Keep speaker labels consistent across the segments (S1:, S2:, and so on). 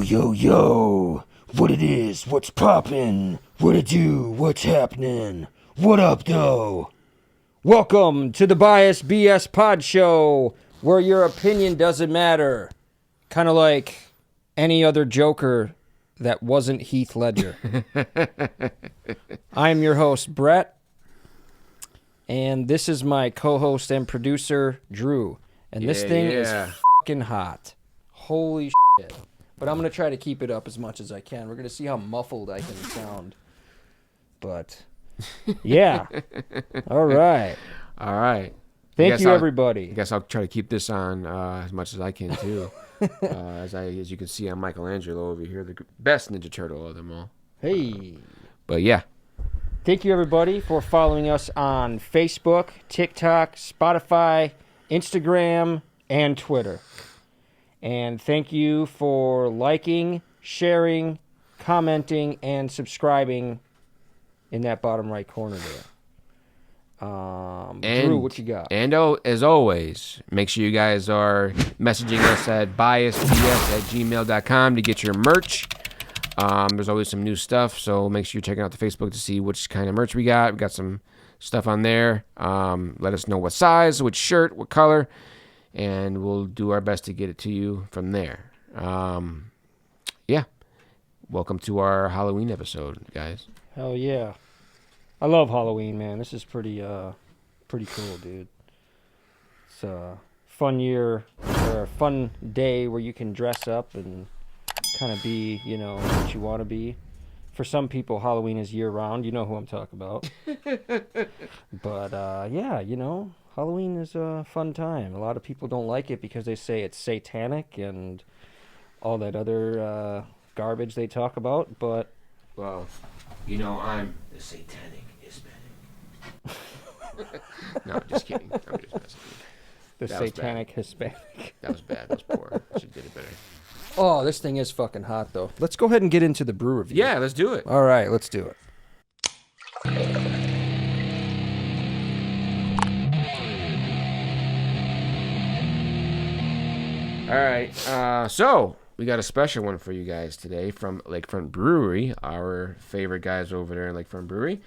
S1: Yo, yo, what it is, what's poppin', what it do, what's happening, what up, though? Welcome to the BiasedBS PodShow, where your opinion doesn't matter. Kind of like any other Joker that wasn't Heath Ledger. I'm your host, Brett, and this is my co-host and producer, Drew. And this thing is fucking hot. Holy shit. But I'm going to try to keep it up as much as I can. We're going to see how muffled I can sound. But, yeah. All right.
S2: All right.
S1: Thank you, everybody.
S2: I guess I'll try to keep this on as much as I can, too. As you can see, I'm Michelangelo over here, the best Ninja Turtle of them all.
S1: Hey.
S2: But, yeah.
S1: Thank you, everybody, for following us on Facebook, TikTok, Spotify, Instagram, and Twitter. And thank you for liking, sharing, commenting, and subscribing in that bottom right corner there. Drew, what you got?
S2: And as always, make sure you guys are messaging us at BiasedBS@gmail.com to get your merch. There's always some new stuff, so make sure you're checking out the Facebook to see which kind of merch we got. We got some stuff on there. Let us know what size, which shirt, what color, and we'll do our best to get it to you from there. Yeah. Welcome to our Halloween episode, guys.
S1: Hell yeah. I love Halloween, man. This is pretty cool, dude. It's a fun year, or a fun day where you can dress up and kind of be, what you want to be. For some people, Halloween is year-round. You know who I'm talking about. But, yeah, Halloween is a fun time. A lot of people don't like it because they say it's satanic and all that other garbage they talk about, but...
S2: Well, I'm the satanic Hispanic. No, just kidding. I'm just messing with you.
S1: The satanic Hispanic.
S2: That was bad. That was poor. I should have did it better.
S1: Oh, this thing is fucking hot, though. Let's go ahead and get into the brew review.
S2: Yeah, let's do it.
S1: All right, let's do it.
S2: All right, so we got a special one for you guys today from Lakefront Brewery, our favorite guys over there in Lakefront Brewery.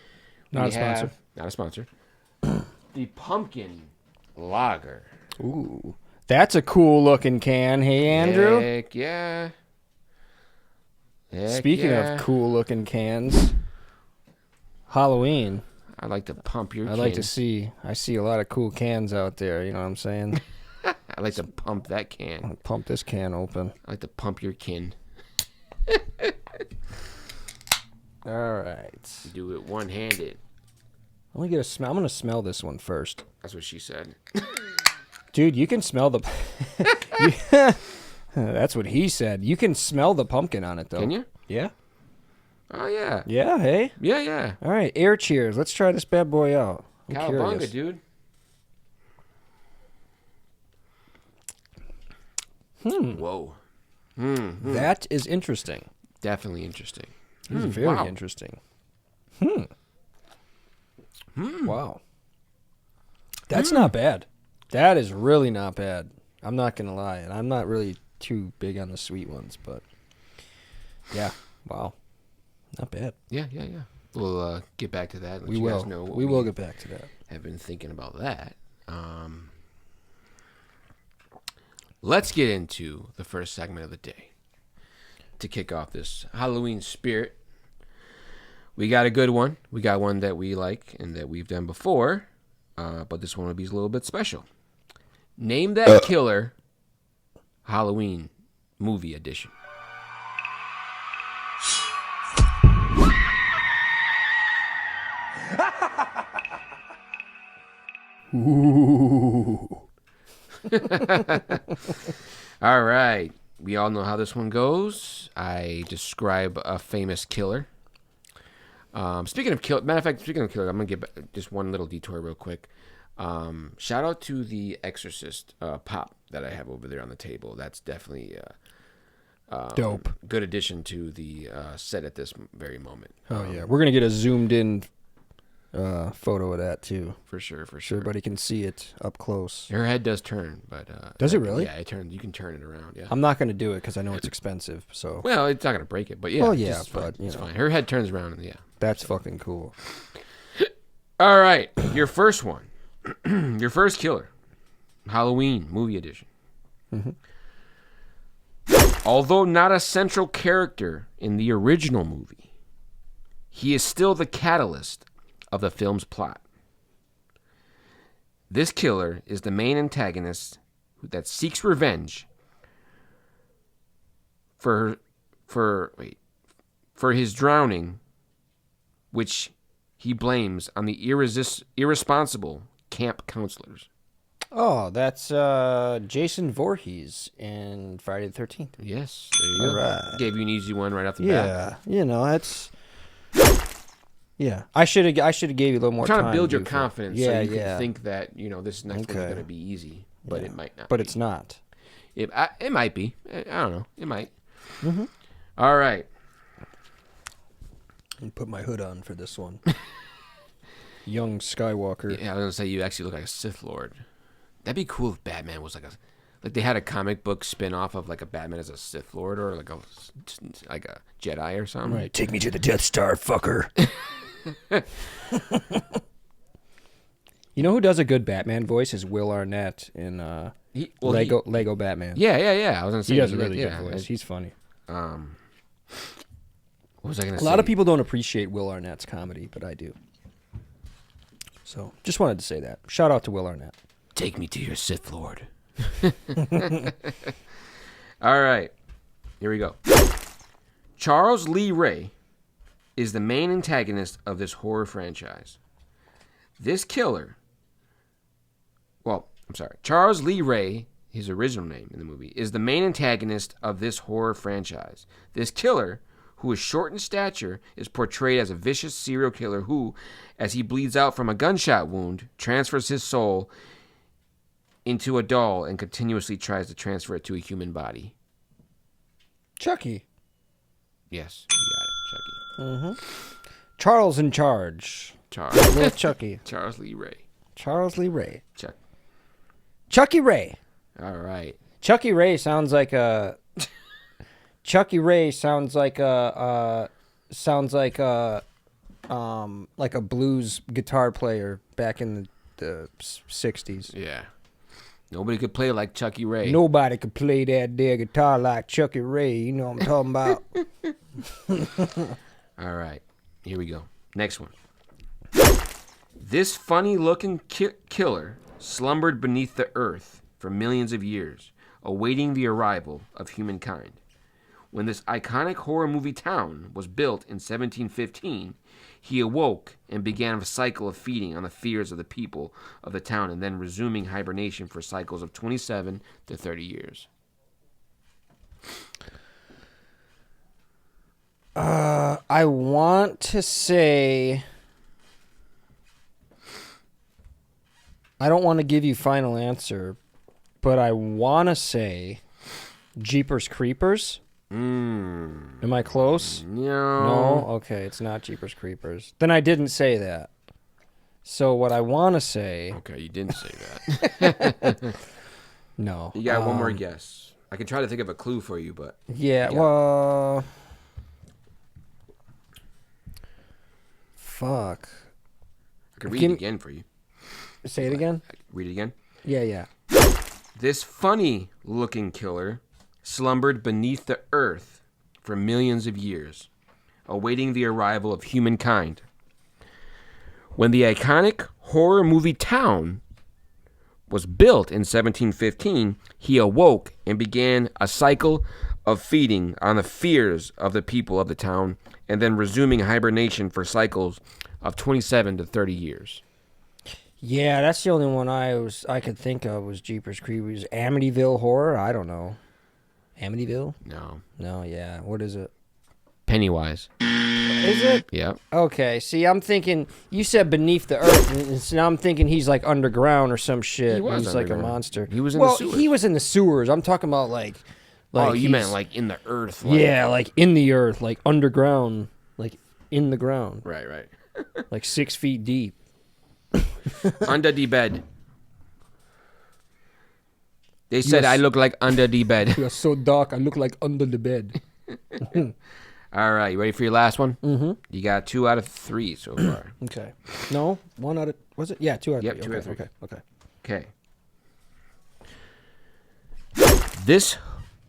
S1: Not a sponsor.
S2: Not a sponsor. The Pumpkin Lager.
S1: Ooh, that's a cool-looking can. Hey, Andrew?
S2: Heck yeah.
S1: Speaking of cool-looking cans, Halloween.
S2: I like to pump your can.
S1: I see a lot of cool cans out there, you know what I'm saying?
S2: I like to pump that can.
S1: I'll pump this can open.
S2: I like to pump your kin.
S1: All right.
S2: Do it one-handed.
S1: Let me get a smell. I'm going to smell this one first.
S2: That's what she said.
S1: Dude, you can smell the... That's what he said. You can smell the pumpkin on it, though.
S2: Can you?
S1: Yeah.
S2: Oh, yeah.
S1: Yeah, hey?
S2: Yeah.
S1: All right, air cheers. Let's try this bad boy out. I'm
S2: Cowabunga,
S1: curious.
S2: dude. Whoa.
S1: That is interesting.
S2: Definitely interesting.
S1: This is very interesting. Wow. That's not bad. That is really not bad. I'm not going to lie. And I'm not really too big on the sweet ones, but yeah. Wow. Not bad.
S2: Yeah. We'll get back to that.
S1: We will. We will get back to that.
S2: Have been thinking about that. Let's get into the first segment of the day to kick off this Halloween spirit. We got a good one. We got one that we like and that we've done before, but this one will be a little bit special. Name that killer, Halloween movie edition.
S1: Ooh.
S2: All right. We all know how this one goes. I describe a famous killer. Speaking of killer, I'm going to give just one little detour real quick. Shout out to the Exorcist pop that I have over there on the table. That's definitely
S1: dope.
S2: Good addition to the set at this very moment.
S1: Oh, yeah. We're going to get a zoomed in photo of that too.
S2: For sure.
S1: So everybody can see it up close.
S2: Her head does turn, but
S1: does it really?
S2: Yeah, it turns. You can turn it around. Yeah.
S1: I'm not gonna do it because I know it's expensive. So.
S2: Well, it's not gonna break it, but yeah.
S1: Well, yeah,
S2: it's fine.
S1: but
S2: it's fine. Her head turns around, and yeah.
S1: That's fucking cool.
S2: All right, your first one, your first killer, Halloween movie edition.
S1: Mm-hmm.
S2: Although not a central character in the original movie, he is still the catalyst of the film's plot. This killer is the main antagonist that seeks revenge for his drowning, which he blames on the irresponsible camp counselors.
S1: Oh, that's Jason Voorhees in Friday the 13th.
S2: Yes, there you go.
S1: Right.
S2: Gave you an easy one right off the bat.
S1: Yeah, that's. Yeah, I should have gave you a little more
S2: I'm
S1: time.
S2: trying to build your confidence so you can think that this next one's
S1: Okay.
S2: going to be easy, but it might not.
S1: But
S2: be.
S1: it's not.
S2: It might be. I don't know. It might.
S1: Mm-hmm.
S2: All right.
S1: And put my hood on for this one. Young Skywalker.
S2: Yeah, I was gonna say you actually look like a Sith Lord. That'd be cool if Batman was like they had a comic book spin-off of like a Batman as a Sith Lord or like a Jedi or something.
S1: Right, take me to the Death Star, fucker. You know who does a good Batman voice is Will Arnett in Lego Batman.
S2: Yeah. I was gonna say
S1: He does a really good voice. He's funny.
S2: What was I gonna say?
S1: A lot of people don't appreciate Will Arnett's comedy, but I do. So, just wanted to say that. Shout out to Will Arnett.
S2: Take me to your Sith Lord. All right. Here we go. Charles Lee Ray is the main antagonist of this horror franchise. This killer... Charles Lee Ray, his original name in the movie, is the main antagonist of this horror franchise. This killer, who is short in stature, is portrayed as a vicious serial killer who, as he bleeds out from a gunshot wound, transfers his soul into a doll and continuously tries to transfer it to a human body.
S1: Chucky.
S2: Yes, you got it, Chucky.
S1: Mm-hmm. Charles in charge.
S2: Charles.
S1: Chucky.
S2: Charles Lee Ray.
S1: Charles Lee Ray.
S2: Chucky
S1: Ray.
S2: All right.
S1: Chucky Ray sounds like a... Chucky Ray sounds like a blues guitar player back in the 60s.
S2: Yeah. Nobody could play like Chucky Ray.
S1: Nobody could play that there guitar like Chucky Ray. You know what I'm talking about.
S2: All right. Here we go. Next one. This funny-looking killer slumbered beneath the earth for millions of years, awaiting the arrival of humankind. When this iconic horror movie town was built in 1715, he awoke and began a cycle of feeding on the fears of the people of the town and then resuming hibernation for cycles of 27 to 30 years.
S1: I want to say... I don't want to give you final answer, but I want to say Jeepers Creepers. Am I close? No? Okay, it's not Jeepers Creepers. Then I didn't say that. So what I want to say...
S2: Okay, you didn't say that.
S1: No.
S2: You got one more guess. I can try to think of a clue for you, but...
S1: Yeah, well... Fuck.
S2: I can read it again for you.
S1: Say it again?
S2: Read it again?
S1: Yeah.
S2: This funny-looking killer slumbered beneath the earth for millions of years, awaiting the arrival of humankind. When the iconic horror movie town was built in 1715, he awoke and began a cycle of feeding on the fears of the people of the town and then resuming hibernation for cycles of 27 to 30 years.
S1: Yeah, that's the only one I could think of was Jeepers Creepers. Amityville Horror? I don't know. Amityville? No, yeah. What is it?
S2: Pennywise.
S1: Is it?
S2: Yeah.
S1: Okay, see, I'm thinking, you said beneath the earth, and so now I'm thinking he's like underground or some shit.
S2: He was
S1: He's like a monster.
S2: He was in the sewers.
S1: He was in the sewers. I'm talking about like
S2: oh, you meant like in the earth.
S1: Yeah, like in the earth, like underground, like in the ground.
S2: Right.
S1: Like 6 feet deep.
S2: Under the bed. They said
S1: Yes.
S2: I look like under the bed.
S1: You're so dark, I look like under the bed.
S2: All right, you ready for your last one?
S1: Mm-hmm.
S2: You got 2 out of 3 so far.
S1: Okay. No, 1 out of... Was it? Yeah, 2 out of 3.
S2: Yep, 2 out of 3.
S1: Okay.
S2: Okay. This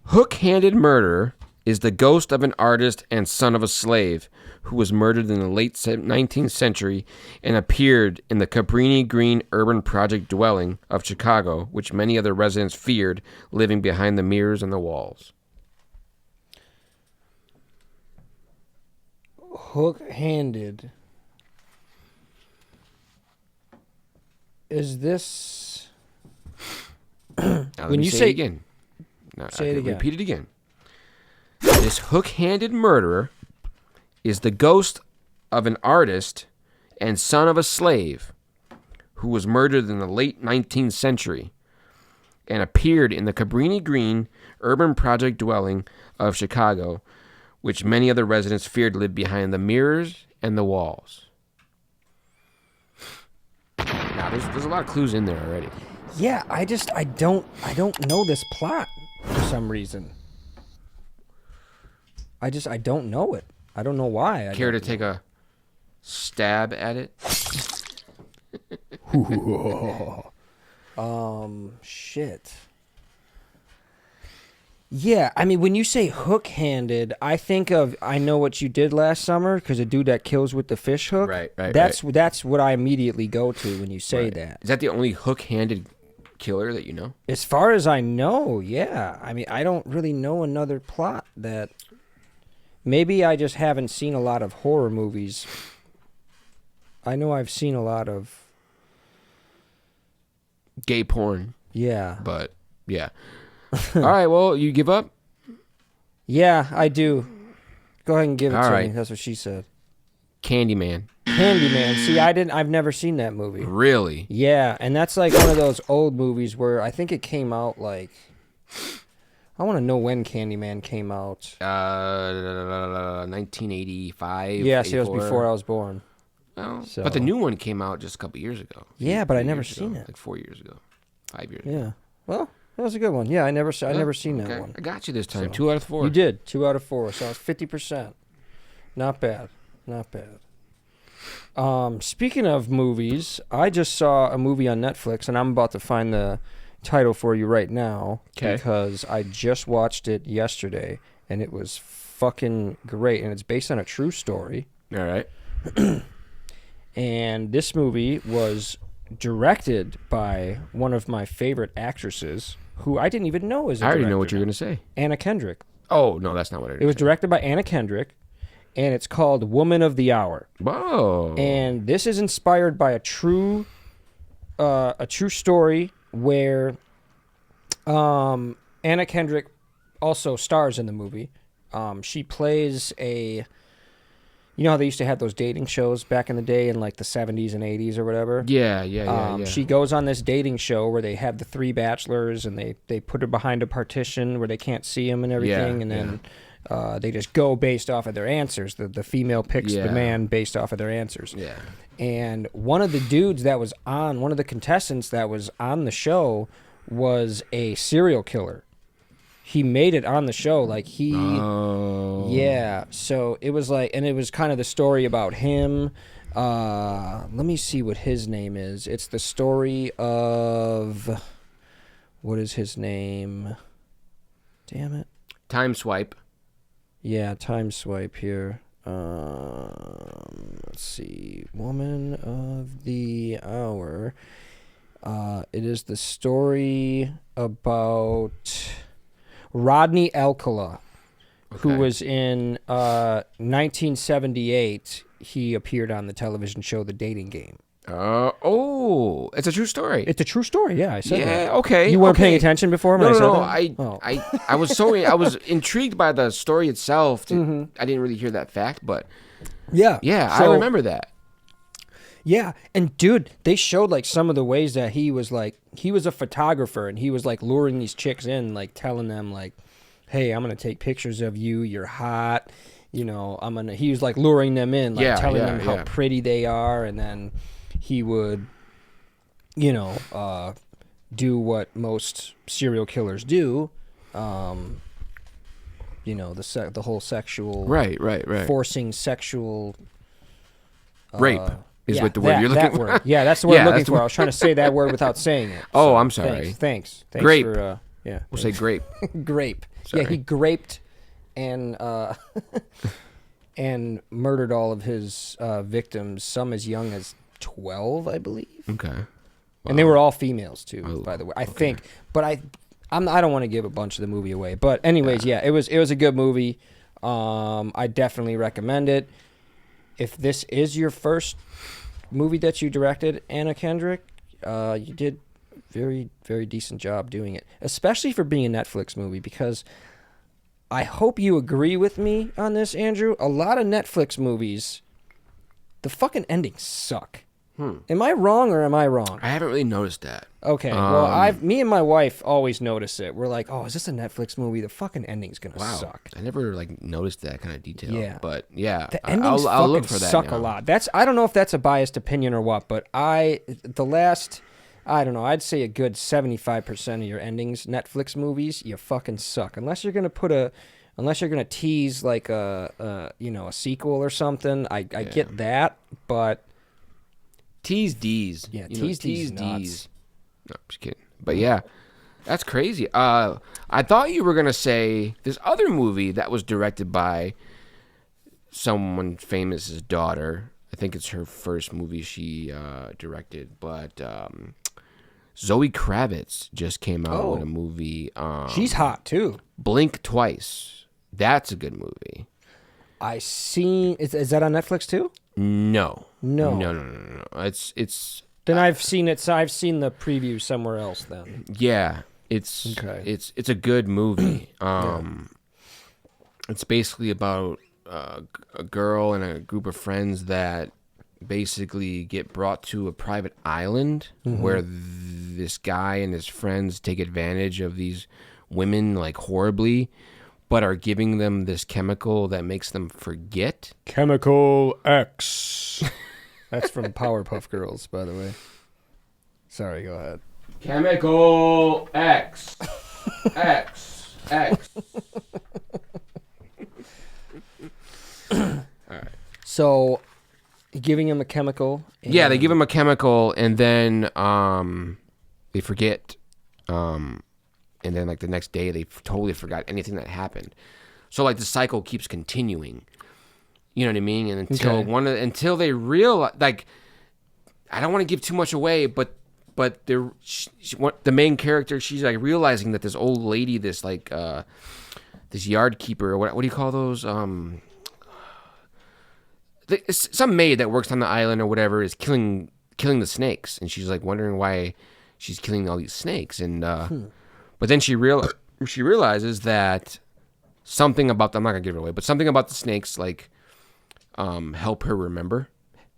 S2: hook-handed murderer is the ghost of an artist and son of a slave who was murdered in the late 19th century and appeared in the Cabrini Green urban project dwelling of Chicago, which many other residents feared, living behind the mirrors and the walls.
S1: Hook-handed. Is this...
S2: Now,
S1: When you say-
S2: it again. No,
S1: Say
S2: I
S1: it
S2: can
S1: again.
S2: Repeat it again. This hook-handed murderer is the ghost of an artist and son of a slave who was murdered in the late 19th century and appeared in the Cabrini Green urban project dwelling of Chicago, which many other residents feared lived behind the mirrors and the walls. Now, there's a lot of clues in there already.
S1: Yeah, I don't know this plot for some reason. I don't know it. I don't know why.
S2: Care to take a stab at it?
S1: Shit. Yeah, I mean, when you say hook-handed, I think of I Know What You Did Last Summer, because a dude that kills with the fish hook.
S2: Right.
S1: That's what I immediately go to when you say that.
S2: Is that the only hook-handed killer that you know?
S1: As far as I know, yeah. I mean, I don't really know another plot that... Maybe I just haven't seen a lot of horror movies. I know I've seen a lot of...
S2: Gay porn.
S1: Yeah.
S2: But, yeah. All right, well, you give up?
S1: Yeah, I do. Go ahead and give it
S2: All
S1: to
S2: right.
S1: me. That's what she said.
S2: Candyman.
S1: Candyman. See, I've never seen that movie.
S2: Really?
S1: Yeah, and that's like one of those old movies where I think it came out like... I want to know when Candyman came out.
S2: 1985.
S1: Yeah, see, it was
S2: 84.
S1: before I was born.
S2: Well,
S1: So-
S2: but the new one came out just a couple years ago.
S1: Yeah, but I never
S2: Years ago,
S1: seen it.
S2: Like 4 years ago. 5 years ago.
S1: Yeah. Well, that was a good one. Yeah, I never seen that
S2: Okay.
S1: one.
S2: I got you this time.
S1: So-
S2: 2 out of 4.
S1: You did 2 out of 4, so it's 50%. Not bad. Speaking of movies, I just saw a movie on Netflix, and I'm about to find the title for you right now.
S2: 'Kay.
S1: Because I just watched it yesterday, and it was fucking great, and it's based on a true story.
S2: All right.
S1: And this movie was directed by one of my favorite actresses, who I didn't even know was a
S2: I already
S1: director.
S2: know what you're going to say.
S1: Anna Kendrick.
S2: Oh, no, that's not what
S1: It was directed by Anna Kendrick, and it's called Woman of the Hour.
S2: Whoa.
S1: And this is inspired by a true story where Anna Kendrick also stars in the movie. She plays a... You know how they used to have those dating shows back in the day in like the 70s and 80s or whatever?
S2: Yeah.
S1: She goes on this dating show where they have the 3 bachelors, and they put her behind a partition where they can't see them and everything,
S2: Yeah,
S1: and then they just go based off of their answers. The female picks the man based off of their answers.
S2: Yeah.
S1: And one of the dudes that was on, one of the contestants that was on the show was a serial killer. He made it on the show. Like he...
S2: Oh.
S1: Yeah, so it was like, and it was kind of the story about him. Let me see what his name is. It's the story of, what is his name? Damn it.
S2: Time swipe.
S1: Yeah, time swipe here. Let's see. Woman of the Hour. It is the story about Rodney Alcala. Who was in 1978, he appeared on the television show The Dating Game.
S2: It's a true story.
S1: It's a true story, yeah, I said that.
S2: Yeah, okay.
S1: You weren't
S2: okay.
S1: paying attention before when I said that?
S2: No. I was I was intrigued by the story itself. I didn't really hear that fact, but
S1: Yeah.
S2: yeah,
S1: So-
S2: I remember that.
S1: Yeah, and dude, they showed like some of the ways that he was a photographer, and he was like luring these chicks in, like telling them like, hey, I'm going to take pictures of you. You're hot. he was like luring them in, like telling them how
S2: yeah.
S1: pretty they are, and then he would, do what most serial killers do, the whole sexual,
S2: Right.
S1: forcing sexual
S2: Rape is what the word you're looking
S1: that
S2: for.
S1: word. Yeah, that's the word I'm
S2: Yeah,
S1: looking
S2: that's the
S1: for.
S2: word.
S1: I was trying to say that word without saying it.
S2: Oh,
S1: So,
S2: I'm sorry.
S1: Thanks
S2: Grape.
S1: for
S2: We'll say grape.
S1: grape.
S2: Sorry.
S1: Yeah, he graped and and murdered all of his victims, some as young as 12, I believe.
S2: Okay.
S1: And they were all females too,
S2: Oh,
S1: by the way. I think, but I don't want to give a bunch of the movie away. But anyways, yeah, it was a good movie. I definitely recommend it. If this is your first movie that you directed, Anna Kendrick, you did very, very decent job doing it, especially for being a Netflix movie, because I hope you agree with me on this, Andrew. A lot of Netflix movies, the fucking endings suck. Am I wrong or am I wrong?
S2: I haven't really noticed that.
S1: Okay, well, me and my wife always notice it. We're like, oh, is this a Netflix movie? The fucking ending's gonna suck.
S2: I never noticed that kind of detail.
S1: Yeah.
S2: But yeah,
S1: The endings
S2: I'll look
S1: fucking
S2: for that
S1: suck
S2: now.
S1: a lot. I don't know if that's a biased opinion or what, but I don't know, I'd say a good 75% of your endings, Netflix movies, you fucking suck. Unless you're gonna tease like a sequel or something. I get that, but
S2: T's D's.
S1: Yeah,
S2: T's
S1: T's
S2: D's.
S1: nuts.
S2: No, I'm just kidding. But yeah, that's crazy. I thought you were gonna say this other movie that was directed by someone famous's daughter. I think it's her first movie she directed. But Zoe Kravitz just came out with a movie.
S1: she's hot too.
S2: Blink Twice. That's a good movie.
S1: I seen is that on Netflix too?
S2: No.
S1: No.
S2: No. It's
S1: Then I've seen it. So I've seen the preview somewhere else. Then
S2: yeah. It's
S1: Okay.
S2: it's a good movie. It's basically about a girl and a group of friends that basically get brought to a private island where this guy and his friends take advantage of these women like horribly, but are giving them this chemical that makes them forget.
S1: Chemical X. That's from Powerpuff Girls, by the way. Sorry, go ahead.
S2: Chemical X. X.
S1: So, giving him a chemical.
S2: Yeah, they give them a chemical and then they forget. And then like the next day they totally forgot anything that happened. So like the cycle keeps continuing. You know what I mean? And until they realize, like, I don't want to give too much away, but the main character, she's like realizing that this old lady, this like this yard keeper, or what do you call those? Some maid that works on the island or whatever is killing the snakes, and she's like wondering why she's killing all these snakes, and but then she realizes that something about them, I'm not gonna give it away, but something about the snakes like help her remember,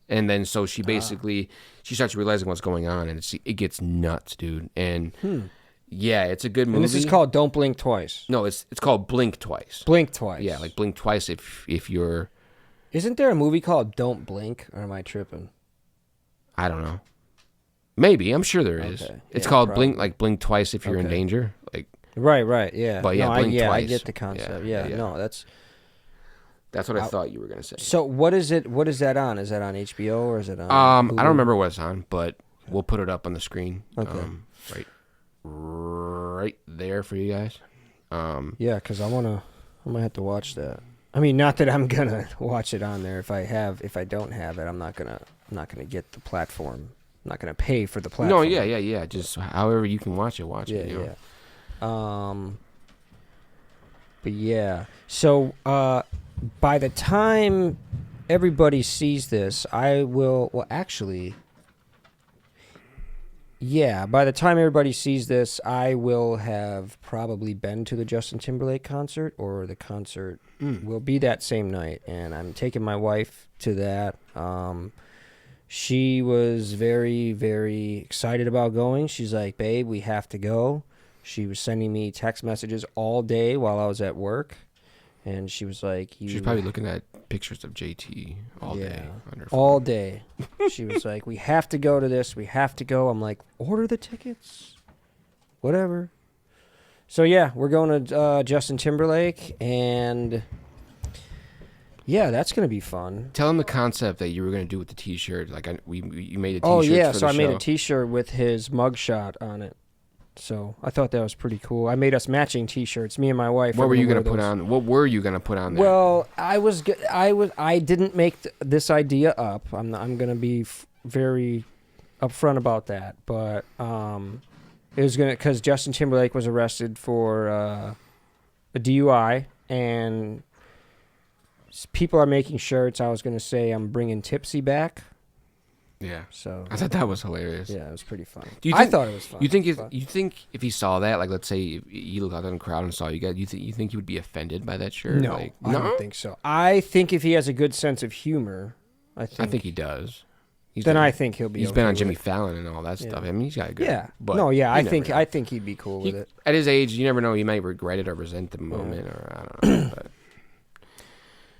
S2: and then so she basically she starts realizing what's going on, and it gets nuts, dude, and yeah, it's a good movie.
S1: And this is called Don't Blink Twice.
S2: No, it's called Blink Twice.
S1: Blink Twice.
S2: Yeah, like blink twice if you're.
S1: Isn't there a movie called Don't Blink, or am I tripping?
S2: I don't know. Maybe, I'm sure there is.
S1: Okay.
S2: It's
S1: Yeah,
S2: called
S1: probably.
S2: blink twice if you're in danger. Like
S1: Right, yeah.
S2: But yeah,
S1: no,
S2: blink
S1: I
S2: twice.
S1: get the concept. Yeah. No, that's
S2: what I thought you were gonna say.
S1: so. What is it? What is that on? Is that on HBO or is it on?
S2: I don't remember what it's on, but we'll put it up on the screen.
S1: Okay.
S2: Right there for you guys.
S1: Yeah, because I might have to watch that. I mean, not that I'm gonna watch it on there. If I don't have it, I'm not gonna get the platform. I'm not gonna pay for the platform.
S2: No, yeah. Just however you can watch it.
S1: Yeah,
S2: it. You know?
S1: yeah. But yeah, so by the time everybody sees this, I will. Well, actually, yeah. By the time everybody sees this, I will have probably been to the Justin Timberlake concert, or the concert will be that same night, and I'm taking my wife to that. She was very, very excited about going. She's like, "Babe, we have to go." She was sending me text messages all day while I was at work, And she was like,
S2: She's probably looking at pictures of JT all day on her phone.
S1: All day. She was like, we have to go to this. We have to go. I'm like, order the tickets. Whatever. So, yeah, we're going to Justin Timberlake. And, yeah, that's going to be fun.
S2: Tell him the concept that you were going to do with the T-shirt. Like, you made a T-shirt
S1: Oh, yeah,
S2: for
S1: so
S2: the
S1: I made
S2: show.
S1: a T-shirt with his mugshot on it. So I thought that was pretty cool. I made us matching T-shirts. Me and my wife.
S2: What were you going to put on? What were you going to put on there?
S1: Well, I didn't make this idea up. I'm going to be very upfront about that. But it was because Justin Timberlake was arrested for a DUI, and people are making shirts. I was going to say I'm bringing Tipsy back.
S2: Yeah.
S1: So
S2: I thought that was hilarious.
S1: Yeah, it was pretty funny.
S2: I
S1: thought it was fun.
S2: You think if he saw that, like, let's say he looked out in the crowd and saw you guys, you think he would be offended by that shirt?
S1: No,
S2: like,
S1: I don't think so. I think if he has a good sense of humor, I think
S2: he does.
S1: I think he'll be.
S2: He's
S1: okay
S2: been on
S1: with
S2: Jimmy
S1: it.
S2: Fallon and all that stuff. I mean, he's got a good.
S1: Yeah.
S2: But
S1: I think he'd be cool with it.
S2: At his age, you never know. He might regret it or resent the moment, or I don't know. But.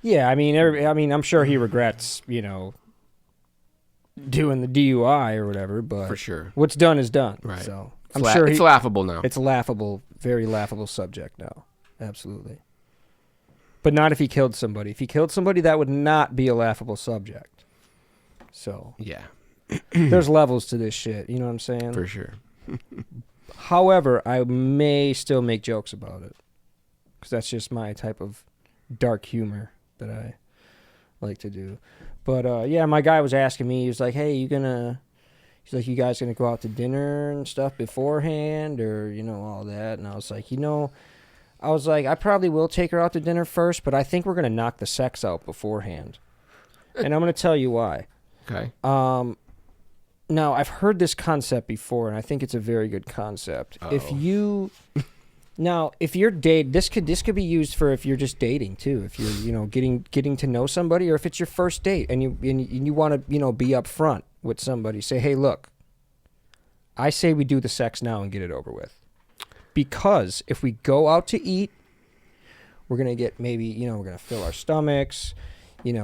S1: Yeah, I mean, I'm sure he regrets, doing the DUI or whatever, but
S2: for sure,
S1: what's done is done.
S2: Right.
S1: So
S2: I'm sure it's laughable now.
S1: It's a laughable, very laughable subject now. Absolutely. But not if he killed somebody. If he killed somebody, that would not be a laughable subject. So
S2: yeah,
S1: there's levels to this shit. You know what I'm saying?
S2: For sure.
S1: However, I may still make jokes about it because that's just my type of dark humor that I like to do. But yeah, my guy was asking me. He was like, "Hey, he's like, you guys gonna go out to dinner and stuff beforehand, or all that?" And I was like, I probably will take her out to dinner first, but I think we're gonna knock the sex out beforehand, and I'm gonna tell you why.
S2: Okay.
S1: Now I've heard this concept before, and I think it's a very good concept.
S2: Uh-oh.
S1: If you're this could be used for if you're just dating too. If you're getting to know somebody, or if it's your first date and you want to be upfront with somebody. Say, hey, look, I say we do the sex now and get it over with, because if we go out to eat, we're gonna get we're gonna fill our stomachs.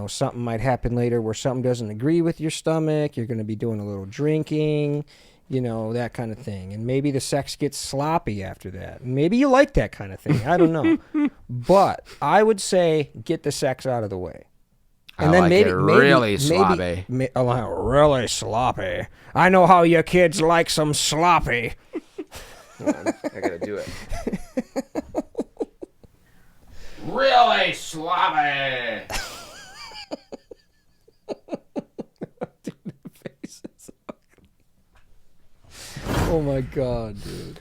S1: Something might happen later where something doesn't agree with your stomach. You're gonna be doing a little drinking. That kind of thing. And maybe the sex gets sloppy after that. Maybe you like that kind of thing. I don't know. But I would say get the sex out of the way. And then maybe
S2: really sloppy.
S1: Really sloppy. I know how your kids like some sloppy.
S2: Hold on, I gotta do it. Really sloppy.
S1: Oh my god, dude.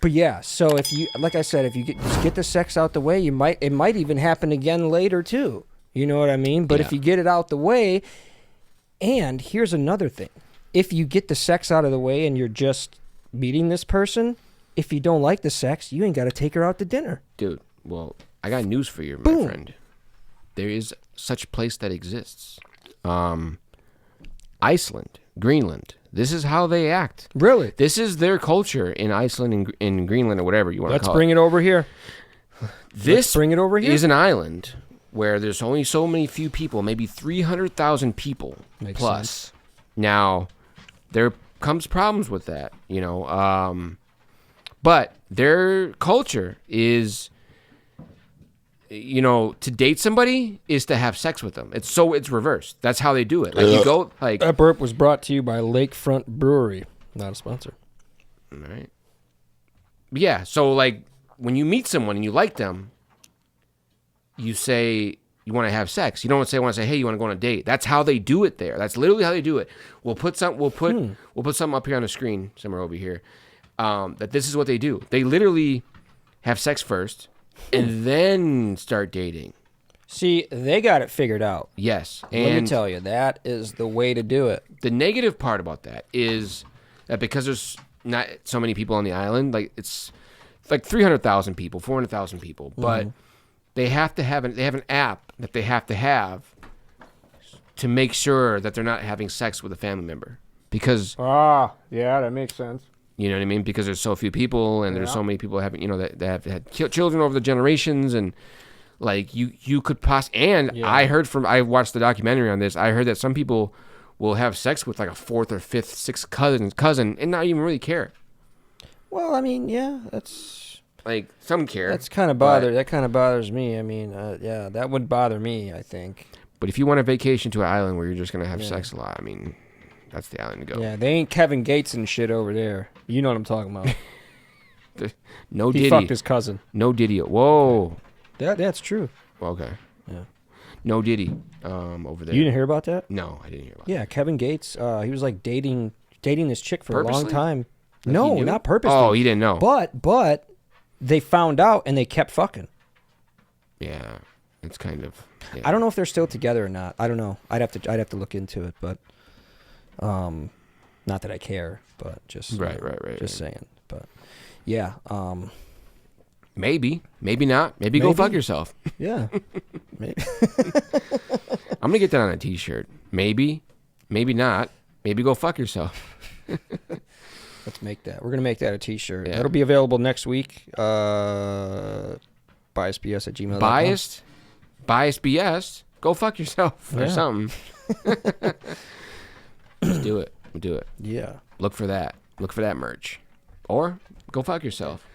S1: But yeah, so if you, like I said, if you just get the sex out the way, it might even happen again later too. You know what I mean? But if you get it out the way, and here's another thing: if you get the sex out of the way and you're just meeting this person, if you don't like the sex, you ain't got to take her out to dinner,
S2: dude. Well, I got news for you, my friend. There is such a place that exists. Iceland, Greenland. This is how they act.
S1: Really?
S2: This is their culture in Iceland and in Greenland or whatever you want to call it.
S1: Let's bring it over here.
S2: This is an island where there's only so many few people, maybe 300,000 people plus. Sense. Now, there comes problems with that, but their culture is, to date somebody is to have sex with them. It's reversed. That's how they do it. Like you go like.
S1: That burp was brought to you by Lakefront Brewery, not a sponsor.
S2: All right. Yeah. So like when you meet someone and you like them, you say you want to have sex. You don't want to say, hey, you want to go on a date. That's how they do it there. That's literally how they do it. We'll put something up here on the screen somewhere over here. That this is what they do. They literally have sex first. And then start dating.
S1: See, they got it figured out.
S2: Yes.
S1: And let me tell you, that is the way to do it.
S2: The negative part about that is that because there's not so many people on the island, like it's like 300,000 people, 400,000 people, but they have an app that they have to make sure that they're not having sex with a family member. Because
S1: yeah, that makes sense.
S2: You know what I mean? Because there's so few people, and there's so many people having, that have had children over the generations, and Like you could and
S1: Yeah.
S2: I watched the documentary on this. I heard that some people will have sex with like a fourth or fifth, sixth cousin and not even really care.
S1: Well, I mean, yeah, that's
S2: Like some care.
S1: that kind of bothers me. I mean, yeah, that would bother me, I think.
S2: But if you want a vacation to an island where you're just gonna have sex a lot, I mean, that's the island to go.
S1: Yeah, they ain't Kevin Gates and shit over there. You know what I'm talking about.
S2: No
S1: He
S2: Diddy.
S1: fucked his cousin.
S2: No Diddy. Whoa.
S1: That's true.
S2: Okay.
S1: Yeah.
S2: No Diddy. Over there.
S1: You didn't hear about that?
S2: No, I didn't hear about.
S1: Yeah, Kevin Gates. He was like dating this chick for
S2: Purposely?
S1: a long time.
S2: Like
S1: no,
S2: he knew?
S1: not purposely.
S2: Oh, he didn't know.
S1: But they found out and they kept fucking.
S2: Yeah, it's kind of. Yeah.
S1: I don't know if they're still together or not. I don't know. I'd have to look into it, but not that I care, but just
S2: Right.
S1: Just saying, but yeah,
S2: Maybe not. Maybe go fuck yourself.
S1: yeah, maybe.
S2: I'm gonna get that on a T-shirt. Maybe not. Maybe go fuck yourself.
S1: Let's make that. We're gonna make that a T-shirt.
S2: Yeah.
S1: That'll be available next week. BiasedBS@gmail.com.
S2: Biased BS. Go fuck yourself or something. Just do it. Do it.
S1: Yeah.
S2: Look for that. Look for that merch. Or go fuck yourself.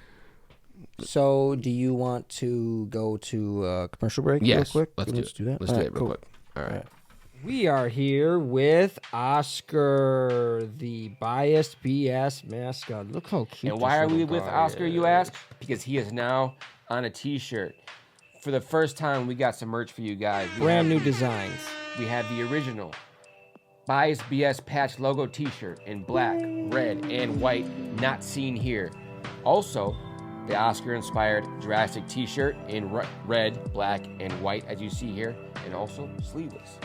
S1: So, do you want to go to commercial break
S2: Yes.
S1: real quick?
S2: Let's do
S1: that.
S2: Let's
S1: All
S2: do
S1: right,
S2: it real
S1: cool.
S2: quick. All right.
S1: We are here with Oscar, the Biased BS mascot. Look how cute.
S2: And why are we with Oscar, you ask? Because he is now on a T-shirt. For the first time, we got some merch for you guys.
S1: Brand new designs.
S2: We have the original Biased BS patch logo T-shirt in black, red, and white, not seen here. Also, the Oscar-inspired Jurassic T-shirt in red, black, and white, as you see here, and also sleeveless.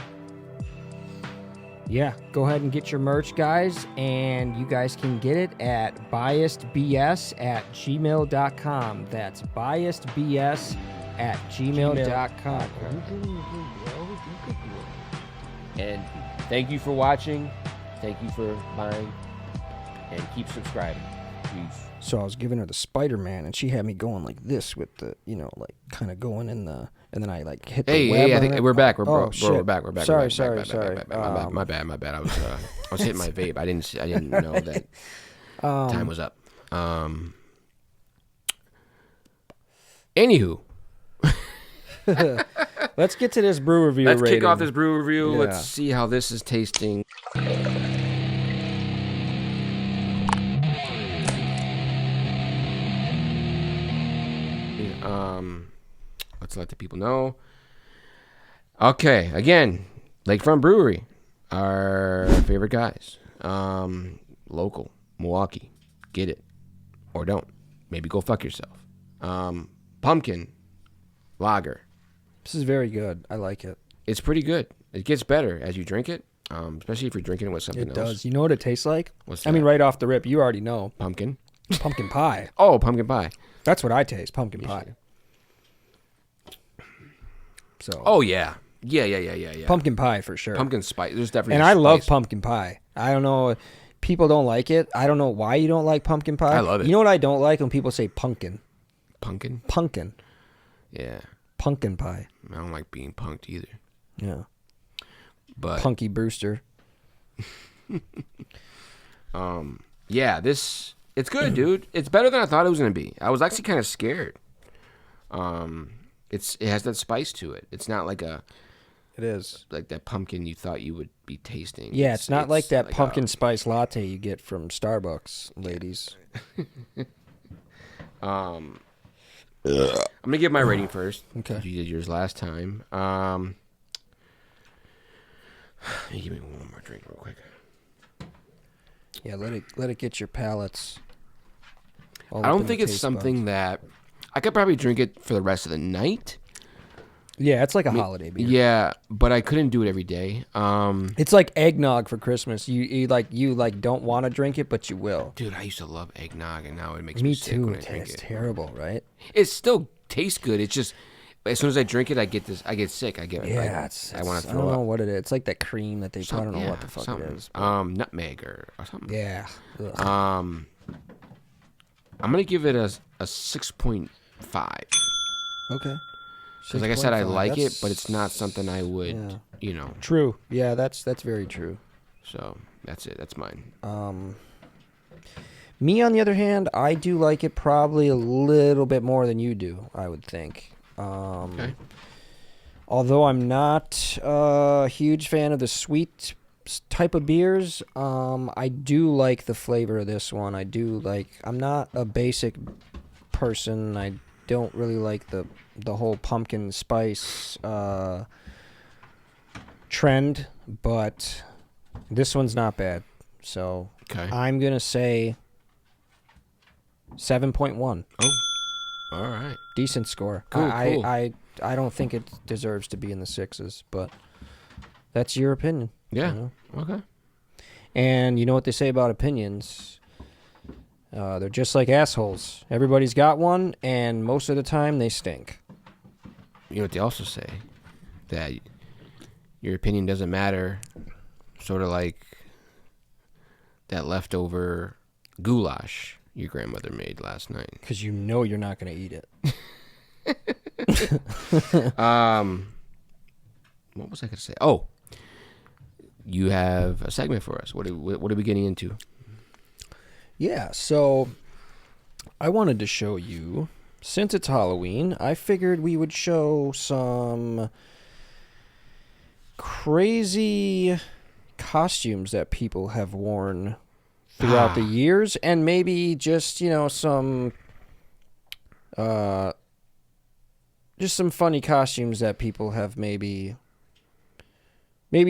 S1: Yeah, go ahead and get your merch, guys, and you guys can get it at BiasedBS@gmail.com. That's BiasedBS@gmail.com.
S2: And thank you for watching. Thank you for buying. And keep subscribing. Peace.
S1: So I was giving her the Spider-Man, and she had me going like this with the, like kind of going in the, and then I like hit the web.
S2: Hey, I
S1: on
S2: think
S1: it.
S2: we're back.
S1: Oh, shit.
S2: We're back.
S1: Sorry.
S2: My bad. I was hitting my vape. I didn't know that time was up. Anywho,
S1: Let's get to this brew review.
S2: let's
S1: rating.
S2: kick off this brew review.
S1: Yeah.
S2: Let's see how this is tasting. Let's let the people know. Okay, again, Lakefront Brewery, our favorite guys. Local, Milwaukee. Get it or don't. Maybe go fuck yourself. Pumpkin lager.
S1: This is very good. I like it.
S2: It's pretty good. It gets better as you drink it, especially if you're drinking it with something
S1: It
S2: else.
S1: does. You know what it tastes like?
S2: What's
S1: I mean,
S2: that?
S1: right off the rip, you already know.
S2: Pumpkin.
S1: Pumpkin pie.
S2: Oh, pumpkin pie.
S1: That's what I taste. Pumpkin pie. So.
S2: Oh yeah. Yeah.
S1: Pumpkin pie for sure.
S2: Pumpkin spice. There's definitely.
S1: And I love
S2: spice.
S1: pumpkin pie. I don't know. People don't like it. I don't know why you don't like pumpkin pie.
S2: I love it.
S1: You know what I don't like? When people say pumpkin.
S2: Pumpkin.
S1: Pumpkin.
S2: Yeah.
S1: Pumpkin pie.
S2: I don't like being punked either.
S1: Yeah.
S2: But
S1: Punky Brewster.
S2: yeah, it's good, dude. It's better than I thought it was gonna be. I was actually kind of scared. It has that spice to it. It's not like
S1: It is.
S2: like that pumpkin you thought you would be tasting.
S1: Yeah, it's not like that
S2: like
S1: pumpkin spice latte you get from Starbucks, ladies.
S2: I'm gonna give my rating first.
S1: Okay.
S2: You did yours last time. Give me one more drink real quick.
S1: Yeah, let it get your palates.
S2: I don't think it's something that I could probably drink it for the rest of the night.
S1: Yeah, it's like a holiday beer.
S2: Yeah, but I couldn't do it every day.
S1: It's like eggnog for Christmas. You don't want to drink it, but you will.
S2: Dude, I used to love eggnog, and now it makes me sick
S1: too.
S2: when I drink
S1: It's
S2: it.
S1: terrible, right?
S2: It still tastes good. It's just as soon as I drink it, I get sick. I
S1: Yeah,
S2: I want to
S1: I
S2: throw
S1: don't
S2: up.
S1: know what it is. It's like that cream that they put. I don't know what the fuck
S2: something.
S1: it is.
S2: Nutmeg or something.
S1: Yeah. Ugh.
S2: I'm gonna give it a 6.5.
S1: Okay.
S2: Because like I said, I
S1: 6.5,
S2: like it,
S1: that's-
S2: but it's not something I would,
S1: yeah.
S2: you know.
S1: True. Yeah, that's very true.
S2: So that's it. That's mine.
S1: Me, on the other hand, I do like it probably a little bit more than you do, I would think.
S2: Okay.
S1: Although I'm not a huge fan of the sweet type of beers, I do like the flavor of this one. I do like. I'm not a basic person. I don't really like the whole pumpkin spice trend, but this one's not bad. So
S2: Okay.
S1: I'm gonna say 7.1.
S2: Oh. All right.
S1: Decent score.
S2: Cool, cool.
S1: I don't think it deserves to be in the sixes, but that's your opinion.
S2: Yeah.
S1: You know?
S2: Okay.
S1: And you know what they say about opinions? They're just like assholes. Everybody's got one, and most of the time they stink.
S2: You know what they also say? That your opinion doesn't matter. Sort of like that leftover goulash your grandmother made last night.
S1: Because you know you're not going to eat it.
S2: What was I going to say? Oh, you have a segment for us. What are we getting into?
S1: Yeah, so I wanted to show you, since it's Halloween, I figured we would show some crazy costumes that people have worn throughout the years, and maybe just, some funny costumes that people have maybe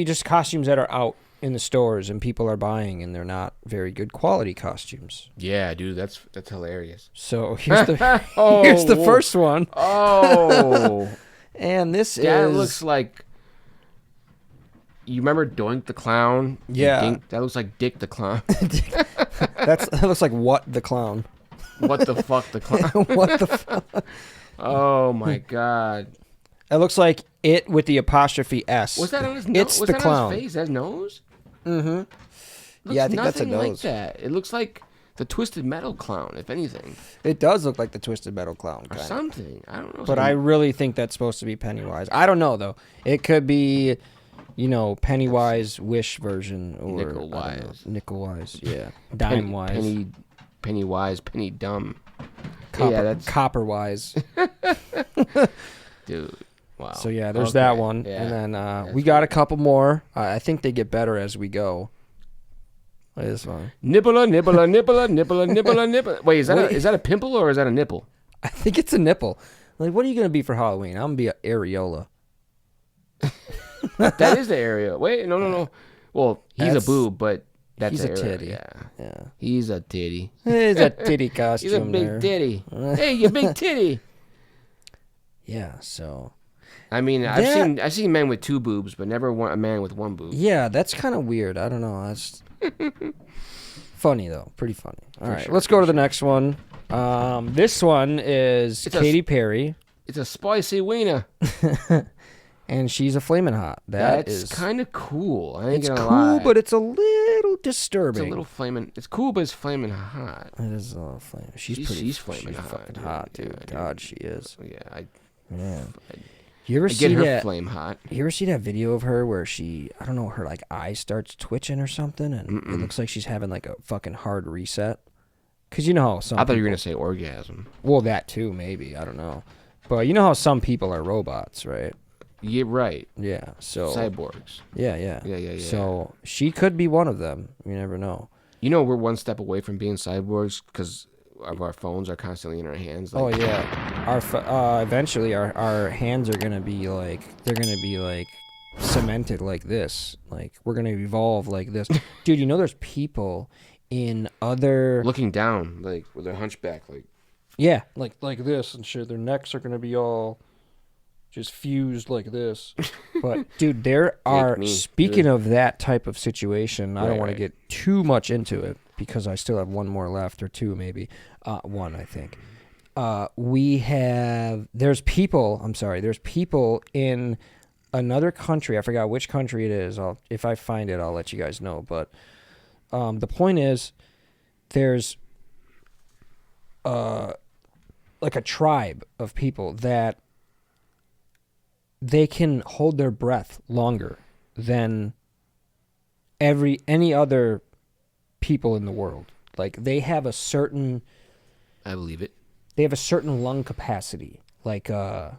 S1: just costumes that are out in the stores and people are buying, and they're not very good quality costumes.
S2: Yeah, dude, that's hilarious.
S1: So here's the first one.
S2: Oh,
S1: and this
S2: that looks like. You remember Doink the Clown?
S1: Yeah.
S2: That looks like Dick the Clown.
S1: That looks like What the Clown.
S2: What the fuck the clown?
S1: What the fuck?
S2: Oh my god.
S1: It looks like it with the apostrophe S.
S2: Was that on his nose?
S1: It's
S2: Was
S1: the
S2: that
S1: clown.
S2: on his face? That nose?
S1: Mm-hmm. Yeah, I think that's a
S2: nothing
S1: nose.
S2: like that. It looks like the Twisted Metal Clown, if anything.
S1: It does look like the Twisted Metal Clown,
S2: Or
S1: kind of.
S2: something. I don't know.
S1: But I really think that's supposed to be Pennywise. I don't know, though. It could be, Pennywise Wish version. Or
S2: Nickel-wise.
S1: Nickel-wise, yeah. Dime-wise.
S2: Pennywise, Penny Dumb.
S1: Copper,
S2: that's...
S1: Copper-wise.
S2: Dude. Wow.
S1: So, yeah, there's that one.
S2: Yeah.
S1: And then we got a couple more. I think they get better as we go. It is fun.
S2: Nibbler, nibbler, nibbler, nibbler, nibbler, nibbler. Wait, is that a pimple or is that a nipple?
S1: I think it's a nipple. Like, what are you going to be for Halloween? I'm going to be an areola.
S2: That is the area. Wait, no. Well, he's a boob, but that's
S1: he's a
S2: area.
S1: titty. Yeah.
S2: He's a titty.
S1: He's a titty costume.
S2: He's a big
S1: there.
S2: titty. Hey, you big titty.
S1: Yeah, so.
S2: I mean, I've seen men with two boobs, but never a man with one boob.
S1: Yeah, that's kind of weird. I don't know. That's funny, though. Pretty funny. All right,
S2: sure,
S1: let's go to the next one. This one is Katy Perry.
S2: It's a spicy wiener.
S1: And she's a flaming hot.
S2: That's kind of cool. I ain't
S1: It's
S2: gonna
S1: cool,
S2: lie.
S1: but it's a little disturbing.
S2: It's a little flaming. It's cool, but it's flaming hot.
S1: It is a little flaming. She's
S2: flaming hot,
S1: fucking
S2: dude.
S1: hot, dude.
S2: Yeah,
S1: God, she is.
S2: Yeah,
S1: You ever
S2: I
S1: see
S2: get her
S1: that?
S2: flame hot.
S1: You ever see that video of her where her like eye starts twitching or something, and it looks like she's having like a fucking hard reset? Because you know how some.
S2: I thought you were gonna say orgasm.
S1: Well, that too, maybe. I don't know. But you know how some people are robots, right?
S2: Yeah, right.
S1: Yeah. So.
S2: Cyborgs.
S1: Yeah.
S2: Yeah.
S1: So she could be one of them. You never know.
S2: You know, we're one step away from being cyborgs because of our phones are constantly in our hands.
S1: Oh yeah. Eventually our hands are gonna be like cemented like this. Like we're gonna evolve like this. Dude, you know there's people in other
S2: looking down, like with their hunchback, like.
S1: Yeah, like this and shit. Their necks are gonna be all just fused like this. But dude, there are. Speaking of that type of situation, I don't want to get too much into it because I still have one more left or two maybe. One, I think. There's people in another country. I forgot which country it is. If I find it, I'll let you guys know. But the point is, there's like a tribe of people that they can hold their breath longer than any other people in the world. Like, they have a certain...
S2: I believe it.
S1: They have a certain lung capacity. Like, I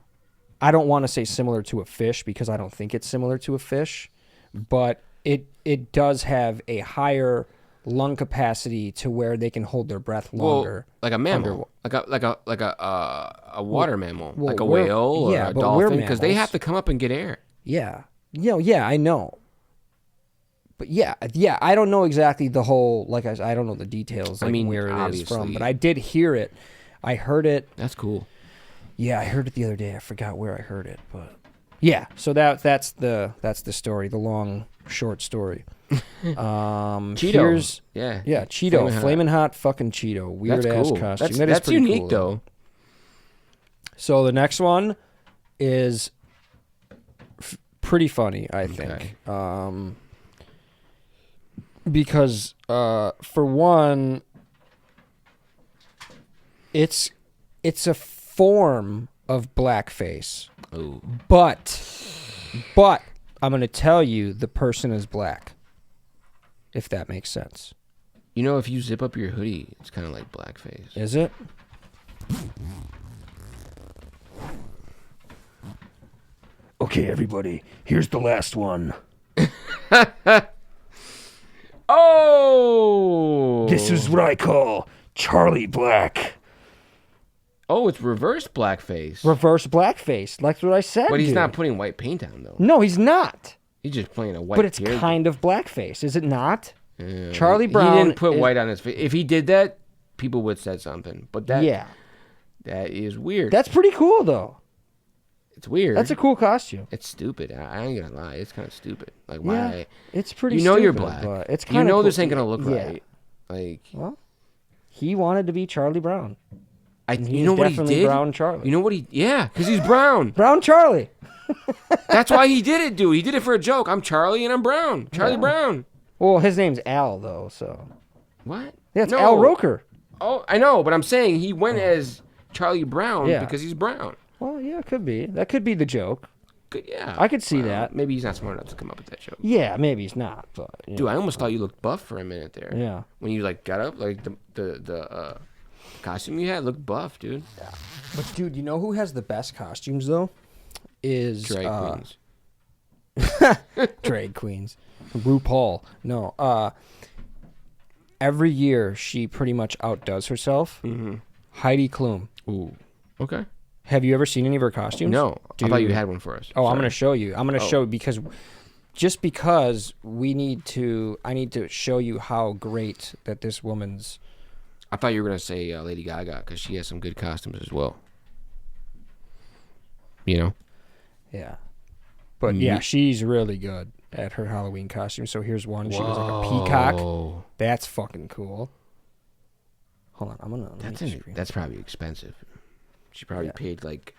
S1: don't want to say similar to a fish because I don't think it's similar to a fish, but it does have a higher lung capacity to where they can hold their breath longer.
S2: Well, like a mammal, like a water mammal, like a whale or a dolphin, because they have to come up and get air.
S1: Yeah, yeah, I know. But yeah, I don't know exactly the whole. Like I don't know the details. Like, I mean, where it is from, but I did hear it. I heard it.
S2: That's cool.
S1: Yeah, I heard it the other day. I forgot where I heard it, but yeah. So that's the story. The long short story.
S2: Cheeto. Yeah,
S1: Cheeto, flaming hot fucking Cheeto, weird ass
S2: cool.
S1: costume.
S2: That's
S1: pretty
S2: unique
S1: cool,
S2: though.
S1: So the next one is pretty funny, I think, because for one, it's a form of blackface.
S2: Ooh.
S1: But I'm gonna tell you the person is black. If that makes sense.
S2: You know, if you zip up your hoodie, it's kind of like blackface.
S1: Is it? Okay, everybody, here's the last one.
S2: Oh!
S1: This is what I call Charlie Black.
S2: Oh, it's reverse blackface.
S1: Reverse blackface. That's what I said.
S2: But he's not putting white paint on, though.
S1: No, he's not.
S2: He's just playing a white
S1: But it's
S2: beard.
S1: kind of blackface, is it not? Charlie Brown.
S2: He didn't put white on his face. If he did that, people would have said something. But that is weird.
S1: That's pretty cool, though.
S2: It's weird.
S1: That's a cool costume.
S2: It's stupid. I ain't gonna lie. It's kind of stupid. Like,
S1: Yeah,
S2: why?
S1: it's pretty.
S2: You know
S1: stupid,
S2: you're black.
S1: But it's
S2: you know
S1: cool.
S2: this ain't gonna look
S1: Yeah.
S2: right. Like,
S1: well, he wanted to be Charlie Brown.
S2: you know what he did?
S1: Brown Charlie.
S2: You know what he? Yeah, because he's brown.
S1: Brown Charlie.
S2: That's why he did it, dude. He did it for a joke. I'm Charlie and I'm brown. Charlie Brown.
S1: Well, his name's Al, though. So.
S2: What?
S1: Yeah, it's Al Roker.
S2: Oh, I know, but I'm saying he went as Charlie Brown because he's brown.
S1: Well, yeah, it could be. That could be the joke.
S2: Yeah,
S1: I could see that.
S2: Maybe he's not smart enough to come up with that joke.
S1: Yeah, maybe he's not. But
S2: dude, I almost thought you looked buff for a minute there.
S1: Yeah.
S2: When you like got up, like the costume you had looked buff, dude.
S1: Yeah. But dude, you know who has the best costumes though? Is
S2: drag queens.
S1: Drag queens. RuPaul. No. Every year she pretty much outdoes herself.
S2: Mm-hmm.
S1: Heidi Klum.
S2: Ooh. Okay.
S1: Have you ever seen any of her costumes?
S2: No.
S1: Dude.
S2: I thought you had one for us.
S1: Oh, sorry. I'm going to show you. I'm going to show because I need to show you how great that this woman's.
S2: I thought you were going to say Lady Gaga because she has some good costumes as well. You know?
S1: Yeah. But yeah, she's really good at her Halloween costume. So here's one. She was like a peacock. That's fucking cool. Hold on. I'm going to.
S2: That's probably expensive. She probably paid like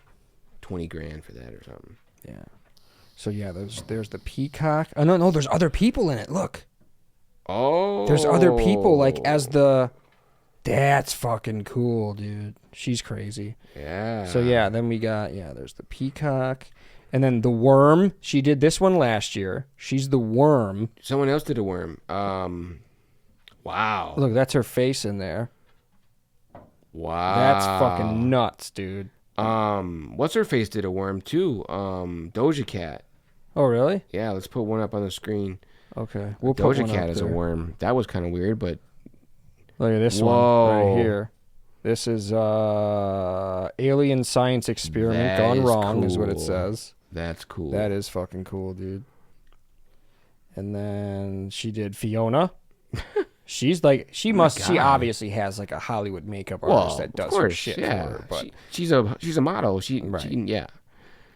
S2: $20,000 for that or something.
S1: Yeah. So yeah, there's the peacock. Oh no, there's other people in it. Look.
S2: Oh.
S1: There's other people like as the. That's fucking cool, dude. She's crazy.
S2: Yeah.
S1: So yeah, then we got there's the peacock, and then the worm. She did this one last year. She's the worm.
S2: Someone else did a worm. Wow.
S1: Look, that's her face in there.
S2: Wow.
S1: That's fucking nuts, dude.
S2: What's her face did a worm too? Doja Cat.
S1: Oh, really?
S2: Yeah, let's put one up on the screen.
S1: Okay. We'll put
S2: Doja
S1: one
S2: Cat
S1: up
S2: is
S1: there.
S2: a worm. That was kind of weird, but
S1: look at this one right here. This is alien science experiment gone wrong is what it says.
S2: That's cool.
S1: That is fucking cool, dude. And then she did Fiona. She's like she obviously has like a Hollywood makeup artist that does her shit for her. But
S2: she's a model. She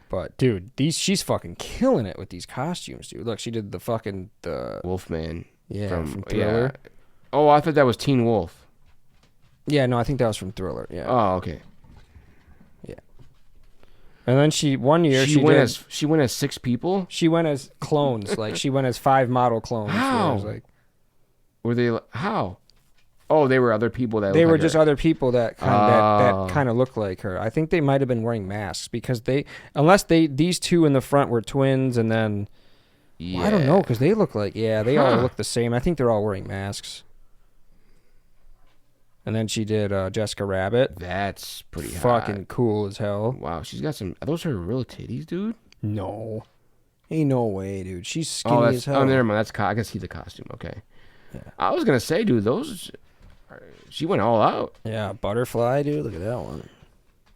S1: But dude, she's fucking killing it with these costumes, dude. Look, she did the
S2: Wolfman.
S1: Yeah, from Thriller.
S2: Yeah. Oh, I thought that was Teen Wolf.
S1: Yeah, no, I think that was from Thriller. Yeah.
S2: Oh, okay.
S1: Yeah. And then she went
S2: as 6 people.
S1: She went as clones, like she went as 5 model clones.
S2: How?
S1: So like,
S2: were they how? Oh, they were other people that
S1: They
S2: looked
S1: were
S2: like
S1: just
S2: her.
S1: other people that kind of looked like her. I think they might have been wearing masks because these two in the front were twins, and then
S2: Yeah.
S1: well, I don't know because they look like they all look the same. I think they're all wearing masks. And then she did Jessica Rabbit.
S2: That's pretty
S1: fucking
S2: hot.
S1: cool as hell.
S2: Wow, she's got some. Are those her real titties, dude?
S1: No, ain't no way, dude. She's skinny as hell.
S2: Oh, never mind. I can see the costume. Okay. Yeah. I was gonna say, dude, she went all out.
S1: Yeah, butterfly, dude. Look at that one.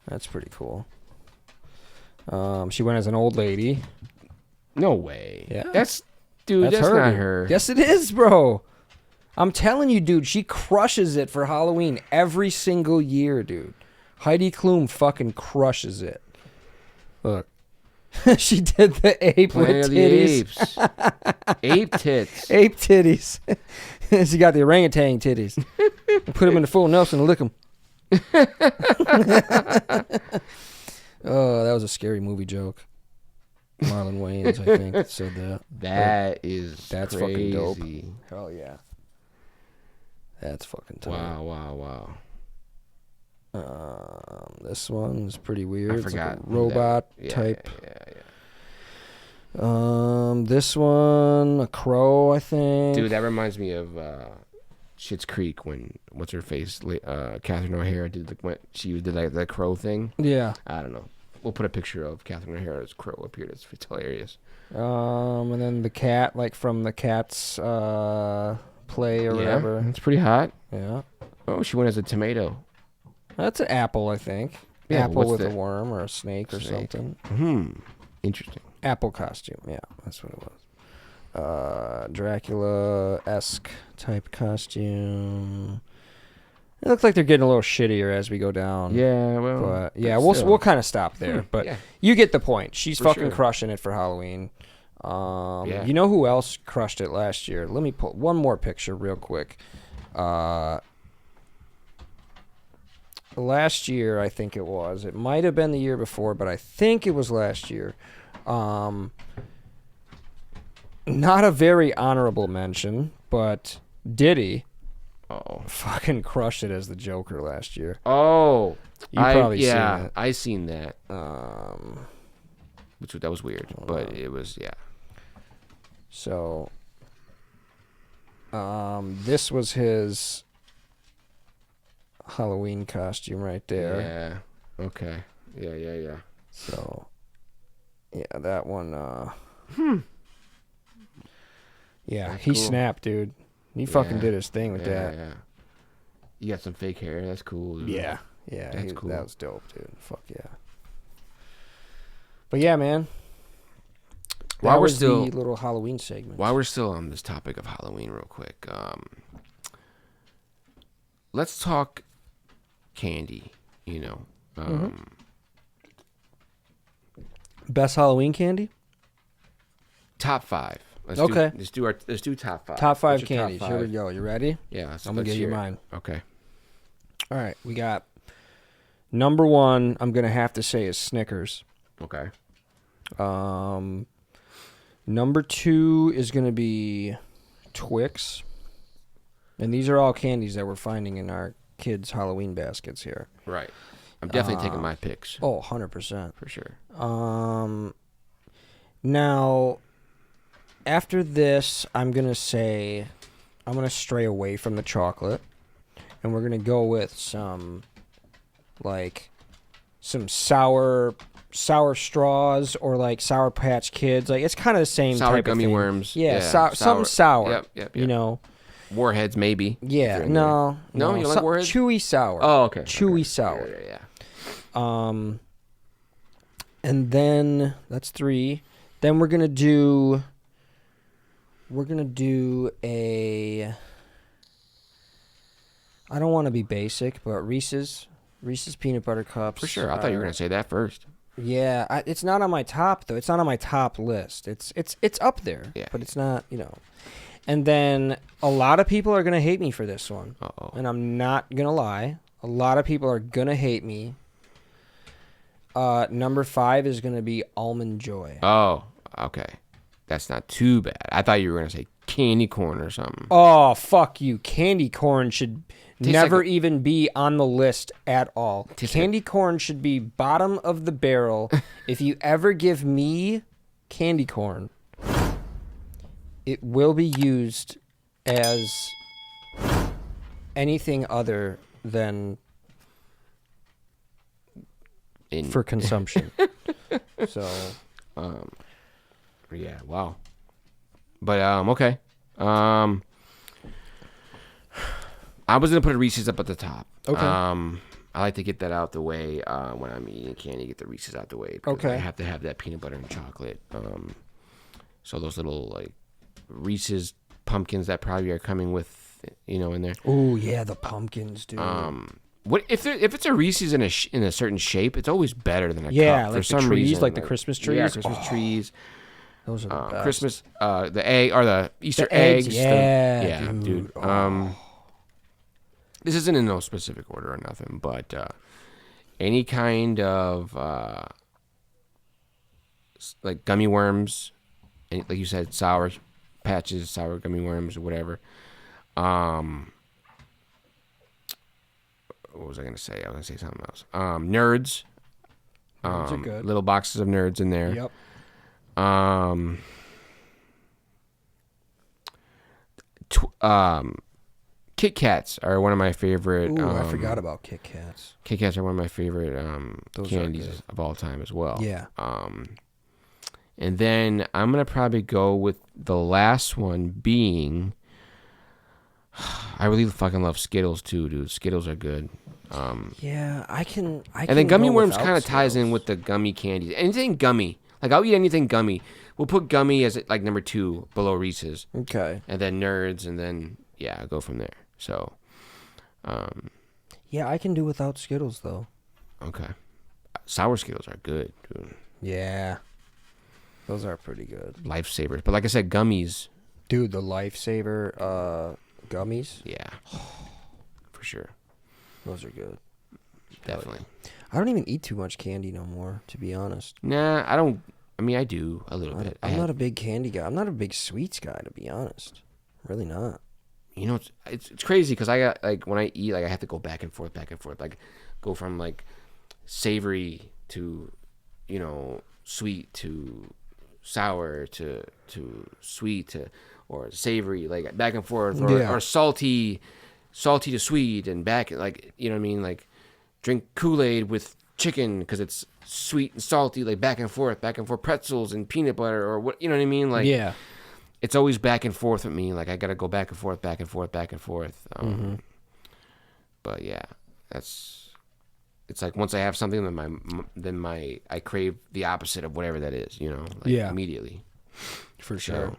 S1: That's pretty cool. She went as an old lady.
S2: No way.
S1: Yeah.
S2: That's her, not
S1: dude.
S2: her.
S1: Yes, it is, bro. I'm telling you, dude. She crushes it for Halloween every single year, dude. Heidi Klum fucking crushes it. Look. She did the ape
S2: Planet
S1: with titties.
S2: Of the Apes. Ape tits.
S1: Ape titties. She got the orangutan titties. Put them in the full Nelson and lick them. Oh, that was a scary movie joke. Marlon Wayans, I think, said that.
S2: That's
S1: fucking
S2: crazy.
S1: dope. Hell yeah. That's fucking tight.
S2: Wow.
S1: This one's pretty weird.
S2: I forgot.
S1: It's like a robot type.
S2: Yeah.
S1: This one, a crow, I think.
S2: Dude, that reminds me of Schitt's Creek when what's her face, Catherine O'Hara did like the crow thing.
S1: Yeah.
S2: I don't know. We'll put a picture of Catherine O'Hara's crow up here. It's hilarious.
S1: And then the cat, like from the Cat's play or whatever.
S2: It's pretty hot.
S1: Yeah.
S2: Oh, she went as a tomato.
S1: That's an apple, I think.
S2: Yeah,
S1: apple with a worm or a snake or something.
S2: Interesting.
S1: Apple costume. Yeah, that's what it was. Dracula-esque type costume. It looks like they're getting a little shittier as we go down.
S2: Yeah, well.
S1: But yeah, we'll kind of stop there. But you get the point. She's fucking crushing it for Halloween. You know who else crushed it last year? Let me pull one more picture real quick. Last year, I think it was. It might have been the year before, but I think it was last year. Not a very honorable mention, but Diddy fucking crushed it as the Joker last year.
S2: Oh.
S1: You probably seen it.
S2: I seen that. That was weird, but it was,
S1: So, this was his Halloween costume right there.
S2: Yeah. Okay. Yeah.
S1: So, yeah, that one. Yeah,
S2: That's
S1: he
S2: cool.
S1: snapped, dude. He fucking did his thing with that.
S2: Yeah. You got some fake hair. That's cool. Dude.
S1: Yeah.
S2: That's cool.
S1: That was dope, dude. Fuck yeah. But yeah, man.
S2: While we're
S1: was
S2: still
S1: the little Halloween segment.
S2: While we're still on this topic of Halloween, real quick, let's talk candy.
S1: Best Halloween candy?
S2: Top 5. Let's do top 5.
S1: Top 5
S2: What's your
S1: candies.
S2: top
S1: Here
S2: 5?
S1: we go. You ready?
S2: Yeah.
S1: I'm gonna give you mine.
S2: Okay.
S1: All right. We got number 1. I'm gonna have to say is Snickers.
S2: Okay.
S1: Number 2 is gonna be Twix, and these are all candies that we're finding in our kids' Halloween baskets here.
S2: Right. I'm definitely taking my picks.
S1: Oh, 100%.
S2: For sure.
S1: Now, after this, I'm going to stray away from the chocolate, and we're going to go with some sour straws or like Sour Patch Kids. Like, it's kind of the same
S2: sour
S1: type
S2: gummy
S1: of thing.
S2: worms.
S1: Yeah, something sour.
S2: Yep.
S1: You know.
S2: Warheads, maybe.
S1: Yeah, no.
S2: You like Warheads?
S1: Chewy sour.
S2: Oh, okay.
S1: Chewy sour.
S2: Yeah.
S1: And then that's 3. Then we're gonna do a. I don't want to be basic, but Reese's peanut butter cups.
S2: For sure. I thought you were gonna say that first.
S1: Yeah, it's not on my top though. It's not on my top list. It's up there, but it's not. And then a lot of people are gonna hate me for this one. And I'm not gonna lie. A lot of people are gonna hate me. Number 5 is gonna be Almond Joy.
S2: Oh, okay. That's not too bad. I thought you were gonna say candy corn or something.
S1: Oh, fuck you. Candy corn should
S2: Tastes
S1: never
S2: like
S1: even be on the list at all.
S2: Tastes
S1: Candy corn should be bottom of the barrel. If you ever give me candy corn, it will be used as anything other than for consumption. So,
S2: yeah, wow. But okay. I was gonna put Reese's up at the top.
S1: Okay.
S2: I like to get that out the way when I'm eating candy. Get the Reese's out the way.
S1: Okay.
S2: I have to have that peanut butter and chocolate. So those little like Reese's pumpkins that probably are coming with in there.
S1: oh yeah, the pumpkins, dude.
S2: What if it's a Reese's in a certain shape? It's always better than a
S1: Yeah,
S2: cup
S1: like
S2: for some
S1: the trees,
S2: reason.
S1: like the Christmas trees.
S2: Yeah, Christmas trees.
S1: Those are the best.
S2: Christmas, the egg or the Easter
S1: The eggs,
S2: eggs.
S1: yeah,
S2: dude.
S1: Oh.
S2: This isn't in no specific order or nothing, but any kind of like gummy worms, like you said, sour patches, sour gummy worms, or whatever. What was I gonna say? I was gonna say something else. Nerds.
S1: Nerds are good.
S2: Little boxes of nerds in there.
S1: Yep.
S2: Kit Kats are one of my favorite.
S1: Ooh, I forgot about Kit Kats.
S2: Kit Kats are one of my favorite
S1: Those
S2: candies
S1: are good.
S2: of all time as well.
S1: Yeah.
S2: And then I'm gonna probably go with the last one being. I really fucking love Skittles too, dude. Skittles are good.
S1: Yeah, I can.
S2: And then gummy
S1: go
S2: worms
S1: without
S2: kind of ties in
S1: Skittles.
S2: with the gummy candies. Anything gummy, like I'll eat anything gummy. We'll put gummy as like number 2 below Reese's,
S1: Okay.
S2: and then Nerds, and then I'll go from there. So,
S1: Yeah, I can do without Skittles though.
S2: okay, sour Skittles are good, dude.
S1: Yeah, those are pretty good,
S2: Lifesavers. But like I said, gummies,
S1: dude. The Lifesaver gummies,
S2: yeah, for sure,
S1: those are good.
S2: definitely.
S1: I don't even eat too much candy no more, to be honest.
S2: Nah, I don't. I mean, I do a little bit.
S1: I'm not a big candy guy. I'm not a big sweets guy, to be honest. Really not.
S2: You know, it's crazy because I got like when I eat, like I have to go back and forth, like go from like savory to, sweet to sour to sweet to or savory, like back and forth, or salty to sweet and back, like you know what I mean, like drink Kool-Aid with chicken because it's sweet and salty, like back and forth, pretzels and peanut butter or what, you know what I mean, like
S1: Yeah.
S2: it's always back and forth with me. Like I gotta go back and forth. But yeah, it's like once I have something, then I crave the opposite of whatever that is. Immediately.
S1: For sure.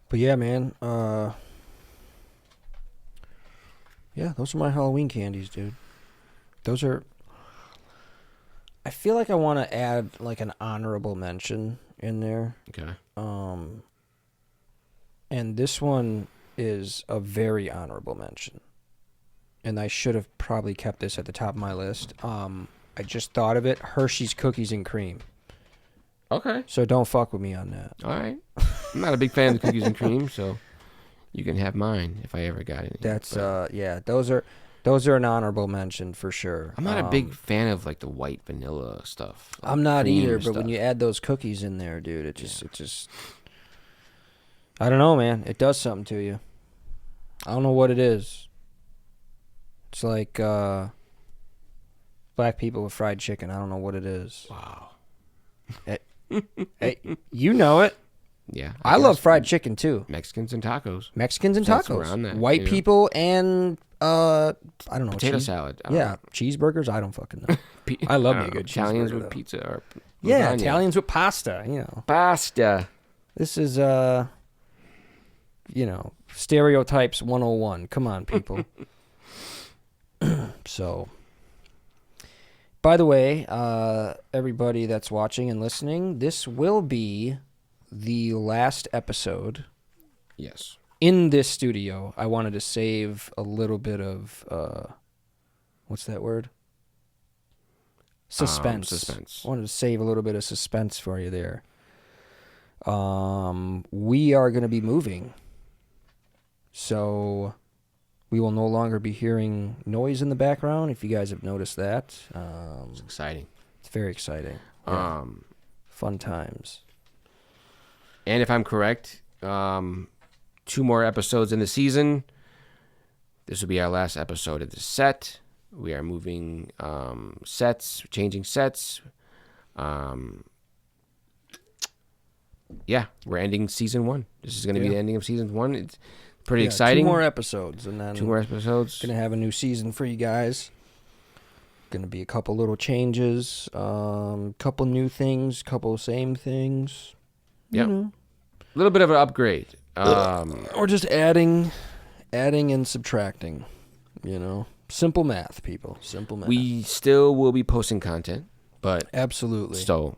S1: But yeah, man. Yeah, those are my Halloween candies, dude. Those are. I feel like I want to add like an honorable mention in there.
S2: Okay.
S1: And this one is a very honorable mention. And I should have probably kept this at the top of my list. I just thought of it. Hershey's Cookies and Cream.
S2: Okay.
S1: So don't fuck with me on that.
S2: All right. I'm not a big fan of the cookies and cream, so you can have mine if I ever got any.
S1: That's yeah. Those are an honorable mention for sure.
S2: I'm not a big fan of like the white vanilla stuff. Like
S1: I'm not
S2: cream
S1: either, but when you add those cookies in there, dude, it just I don't know, man. It does something to you. I don't know what it is. It's like black people with fried chicken. I don't know what it is.
S2: Wow.
S1: Hey, you know it.
S2: Yeah.
S1: I love fried chicken too.
S2: Mexicans and tacos.
S1: Mexicans and
S2: That's
S1: tacos.
S2: around that,
S1: White people and I don't know.
S2: Potato salad. I don't
S1: Yeah,
S2: know.
S1: cheeseburgers. I don't fucking know. I love me a good
S2: Italians
S1: cheeseburger,
S2: with
S1: though.
S2: pizza or
S1: Yeah,
S2: lasagna.
S1: Italians with pasta. You know,
S2: Pasta.
S1: this is stereotypes 101. Come on, people. So, by the way, everybody that's watching and listening, this will be the last episode
S2: Yes.
S1: in this studio. I wanted to save a little bit of what's that word? Suspense.
S2: Suspense.
S1: I wanted to save a little bit of suspense for you there. we are going to be moving. So we will no longer be hearing noise in the background, if you guys have noticed that.
S2: It's exciting.
S1: It's very exciting. Yeah. Fun times.
S2: And if I'm correct, 2 more episodes in the season. This will be our last episode of the set. We are moving sets, changing sets. Yeah, we're ending season 1. This is going to be the ending of season 1. It's pretty exciting.
S1: 2 more episodes, and then
S2: 2 more episodes.
S1: Gonna have a new season for you guys. Gonna be a couple little changes, couple new things, couple same things.
S2: Yeah,
S1: a
S2: little bit of an upgrade.
S1: Or just adding and subtracting. Simple math, people. Simple math.
S2: We still will be posting content, but
S1: absolutely.
S2: So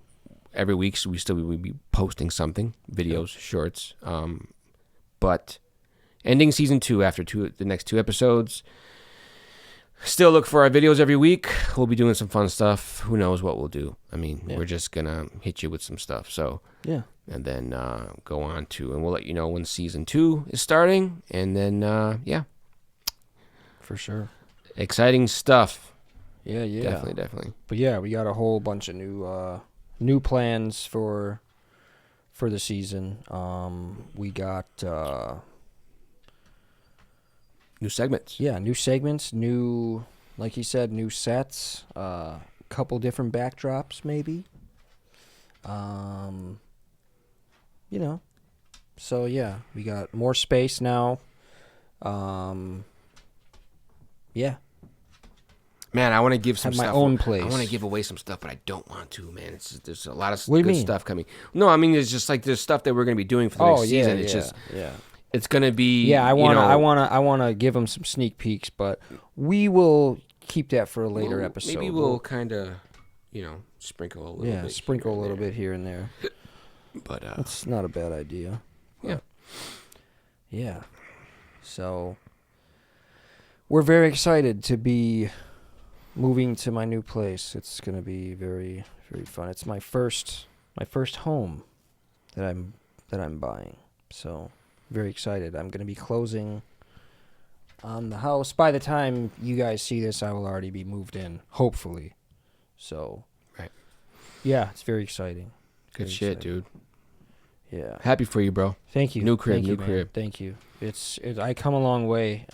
S2: every week we still will be posting something, videos, shorts. But ending season 2 after the next 2 episodes. Still look for our videos every week. We'll be doing some fun stuff. Who knows what we'll do? I mean, we're just gonna hit you with some stuff. So and then go on to, and we'll let you know when season 2 is starting. And then
S1: for sure, exciting
S2: stuff.
S1: Yeah,
S2: definitely.
S1: But yeah, we got a whole bunch of new plans for the season. We got
S2: new segments.
S1: Yeah, new segments, like he said, new sets, couple different backdrops maybe. So yeah, we got more space now. Yeah.
S2: Man, I want to give some
S1: stuff.
S2: My
S1: own place.
S2: I want to give away some stuff, but I don't want to, man. There's a lot of good stuff coming. No, I mean, it's just like there's stuff that we're going to be doing for the next season. It's just it's going to be
S1: I want to give them some sneak peeks, but we will keep that for a later episode.
S2: Maybe we'll kind of, sprinkle a little bit.
S1: Yeah, sprinkle a little bit here and there.
S2: But
S1: that's not a bad idea. Yeah. So we're very excited to be moving to my new place. It's going to be very, very fun. It's my first home that I'm buying. So very excited. I'm going to be closing on the house. By the time you guys see this, I will already be moved in, hopefully. So
S2: right.
S1: Yeah, it's very exciting.
S2: Good very shit, exciting. Dude.
S1: Yeah.
S2: Happy for you, bro.
S1: Thank you.
S2: New crib,
S1: Thank you, crib. Thank you. I come a long way.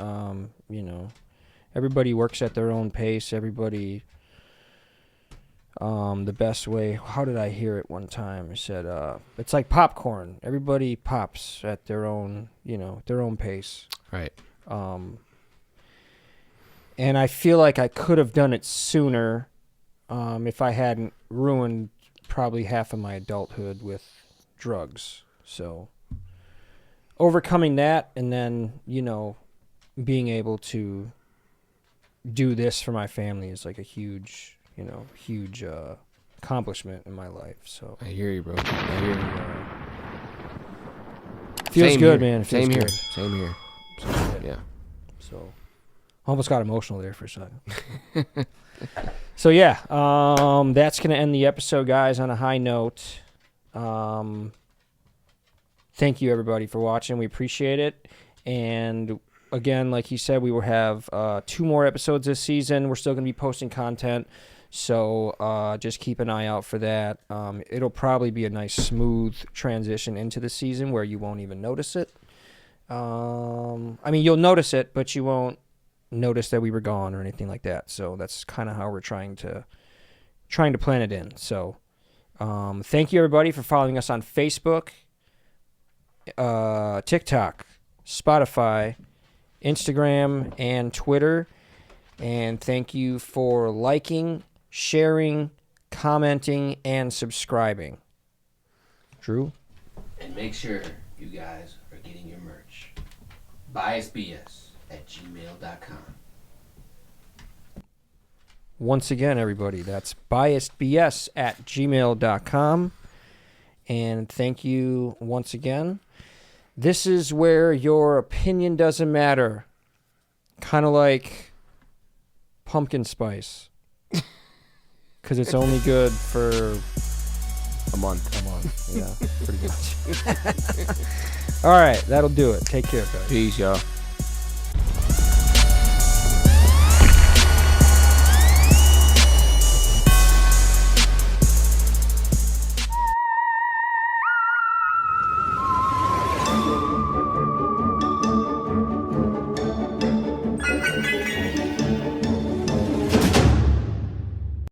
S1: Everybody works at their own pace. Everybody, the best way. How did I hear it one time? I said, it's like popcorn. Everybody pops at their own, their own pace.
S2: Right.
S1: And I feel like I could have done it sooner, if I hadn't ruined probably half of my adulthood with drugs. So overcoming that, and then, being able to do this for my family is like a huge accomplishment in my life. So
S2: I hear you, bro. I hear you.
S1: Feels
S2: Same
S1: good,
S2: here.
S1: man.
S2: Same
S1: good.
S2: Here. Same here. Yeah.
S1: So almost got emotional there for a second. So yeah, that's gonna end the episode, guys, on a high note. Thank you everybody for watching. We appreciate it. And again, like he said, we will have 2 more episodes this season. We're still going to be posting content, so just keep an eye out for that. It'll probably be a nice, smooth transition into the season where you won't even notice it. I mean, you'll notice it, but you won't notice that we were gone or anything like that. So that's kind of how we're trying to plan it in. So thank you, everybody, for following us on Facebook, TikTok, Spotify, Instagram, and Twitter. And thank you for liking, sharing, commenting, and subscribing. Drew?
S2: And make sure you guys are getting your merch. BiasedBS@gmail.com.
S1: Once again, everybody, that's BiasedBS@gmail.com. And thank you once again. This is where your opinion doesn't matter. Kind of like pumpkin spice. Because it's only good for
S2: A month.
S1: Yeah, pretty much. All right, that'll do it. Take care, guys.
S2: Peace, y'all.